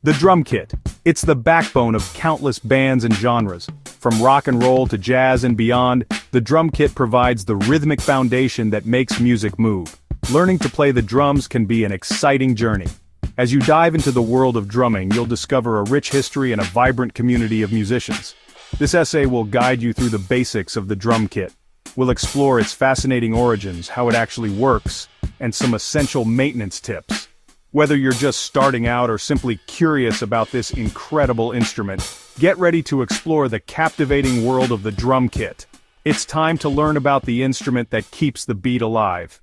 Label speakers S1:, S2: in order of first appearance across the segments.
S1: The drum kit. It's the backbone of countless bands and genres. From rock and roll to jazz and beyond, the drum kit provides the rhythmic foundation that makes music move. Learning to play the drums can be an exciting journey. As you dive into the world of drumming, you'll discover a rich history and a vibrant community of musicians. This essay will guide you through the basics of the drum kit. We'll explore its fascinating origins, how it actually works, and some essential maintenance tips. Whether you're just starting out or simply curious about this incredible instrument, get ready to explore the captivating world of the drum kit. It's time to learn about the instrument that keeps the beat alive.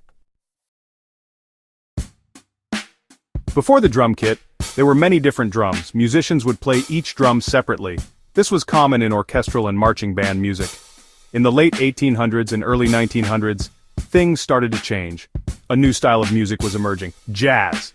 S1: Before the drum kit, there were many different drums. Musicians would play each drum separately. This was common in orchestral and marching band music. In the late 1800s and early 1900s, things started to change. A new style of music was emerging: jazz.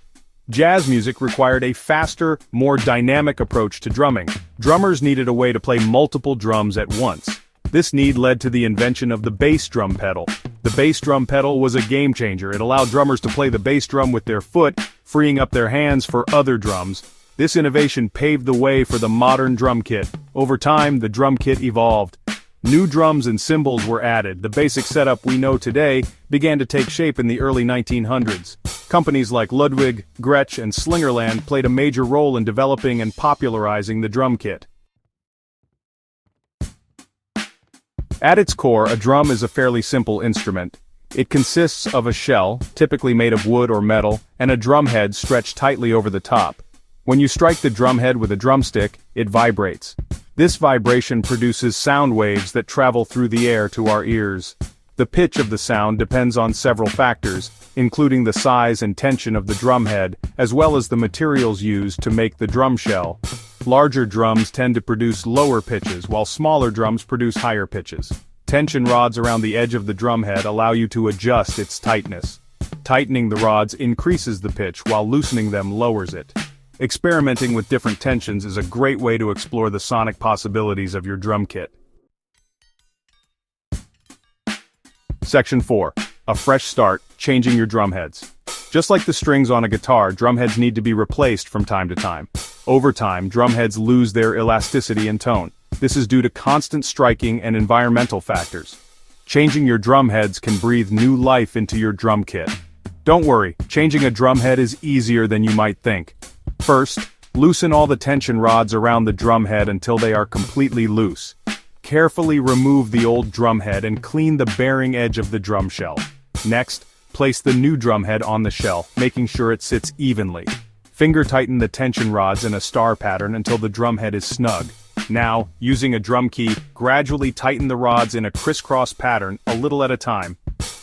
S1: Jazz music required a faster, more dynamic approach to drumming. Drummers needed a way to play multiple drums at once. This need led to the invention of the bass drum pedal. The bass drum pedal was a game changer. It allowed drummers to play the bass drum with their foot, freeing up their hands for other drums. This innovation paved the way for the modern drum kit. Over time, the drum kit evolved. New drums and cymbals were added. The basic setup we know today began to take shape in the early 1900s. Companies like Ludwig, Gretsch, and Slingerland played a major role in developing and popularizing the drum kit. At its core, a drum is a fairly simple instrument. It consists of a shell, typically made of wood or metal, and a drumhead stretched tightly over the top. When you strike the drumhead with a drumstick, it vibrates. This vibration produces sound waves that travel through the air to our ears. The pitch of the sound depends on several factors, including the size and tension of the drumhead, as well as the materials used to make the drum shell. Larger drums tend to produce lower pitches, while smaller drums produce higher pitches. Tension rods around the edge of the drumhead allow you to adjust its tightness. Tightening the rods increases the pitch, while loosening them lowers it. Experimenting with different tensions is a great way to explore the sonic possibilities of your drum kit. Section 4. A fresh start, changing your drumheads. Just like the strings on a guitar, drumheads need to be replaced from time to time. Over time, drumheads lose their elasticity and tone. This is due to constant striking and environmental factors. Changing your drumheads can breathe new life into your drum kit. Don't worry, changing a drumhead is easier than you might think. First, loosen all the tension rods around the drumhead until they are completely loose. Carefully remove the old drumhead and clean the bearing edge of the drum shell. Next, place the new drumhead on the shell, making sure it sits evenly. Finger tighten the tension rods in a star pattern until the drumhead is snug. Now, using a drum key, gradually tighten the rods in a crisscross pattern, a little at a time.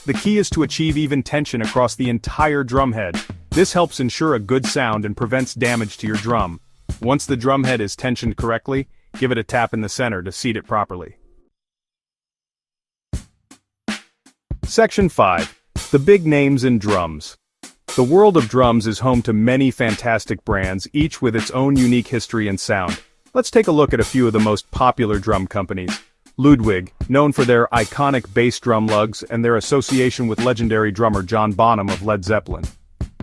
S1: The key is to achieve even tension across the entire drumhead. This helps ensure a good sound and prevents damage to your drum. Once the drumhead is tensioned correctly, give it a tap in the center to seat it properly. Section 5. The big names in drums. The world of drums is home to many fantastic brands, each with its own unique history and sound. Let's take a look at a few of the most popular drum companies. Ludwig, known for their iconic bass drum lugs and their association with legendary drummer John Bonham of Led Zeppelin.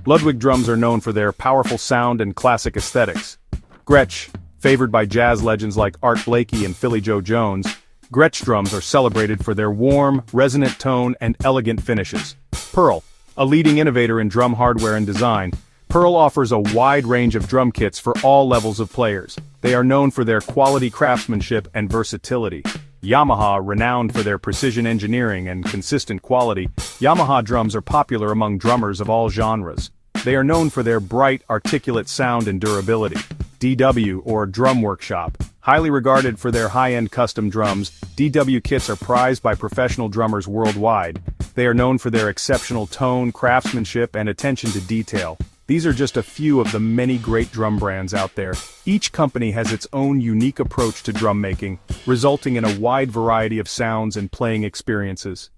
S1: Ludwig drums are known for their powerful sound and classic aesthetics. Gretsch, favored by jazz legends like Art Blakey and Philly Joe Jones, Gretsch drums are celebrated for their warm, resonant tone and elegant finishes. Pearl, a leading innovator in drum hardware and design, Pearl offers a wide range of drum kits for all levels of players. They are known for their quality craftsmanship and versatility. Yamaha, renowned for their precision engineering and consistent quality, Yamaha drums are popular among drummers of all genres. They are known for their bright, articulate sound and durability. DW, or Drum Workshop, highly regarded for their high-end custom drums, DW kits are prized by professional drummers worldwide. They are known for their exceptional tone, craftsmanship, and attention to detail. These are just a few of the many great drum brands out there. Each company has its own unique approach to drum making, resulting in a wide variety of sounds and playing experiences.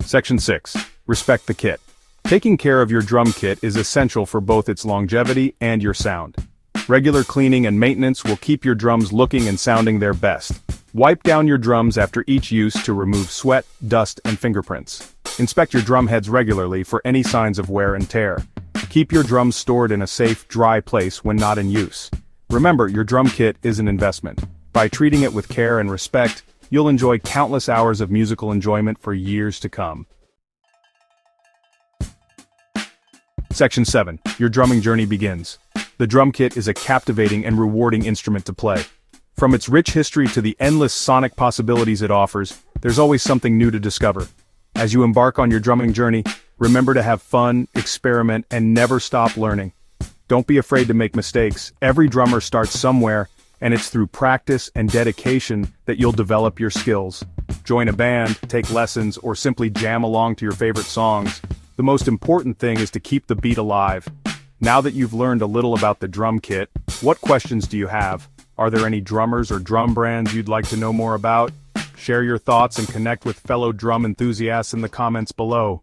S1: Section 6. Respect the kit. Taking care of your drum kit is essential for both its longevity and your sound. Regular cleaning and maintenance will keep your drums looking and sounding their best. Wipe down your drums after each use to remove sweat, dust, and fingerprints. Inspect your drum heads regularly for any signs of wear and tear. Keep your drums stored in a safe, dry place when not in use. Remember, your drum kit is an investment. By treating it with care and respect, you'll enjoy countless hours of musical enjoyment for years to come. Section 7. Your drumming journey begins. The drum kit is a captivating and rewarding instrument to play. From its rich history to the endless sonic possibilities it offers, there's always something new to discover. As you embark on your drumming journey, remember to have fun, experiment, and never stop learning. Don't be afraid to make mistakes. Every drummer starts somewhere, and it's through practice and dedication that you'll develop your skills. Join a band, take lessons, or simply jam along to your favorite songs. The most important thing is to keep the beat alive. Now that you've learned a little about the drum kit, what questions do you have? Are there any drummers or drum brands you'd like to know more about? Share your thoughts and connect with fellow drum enthusiasts in the comments below.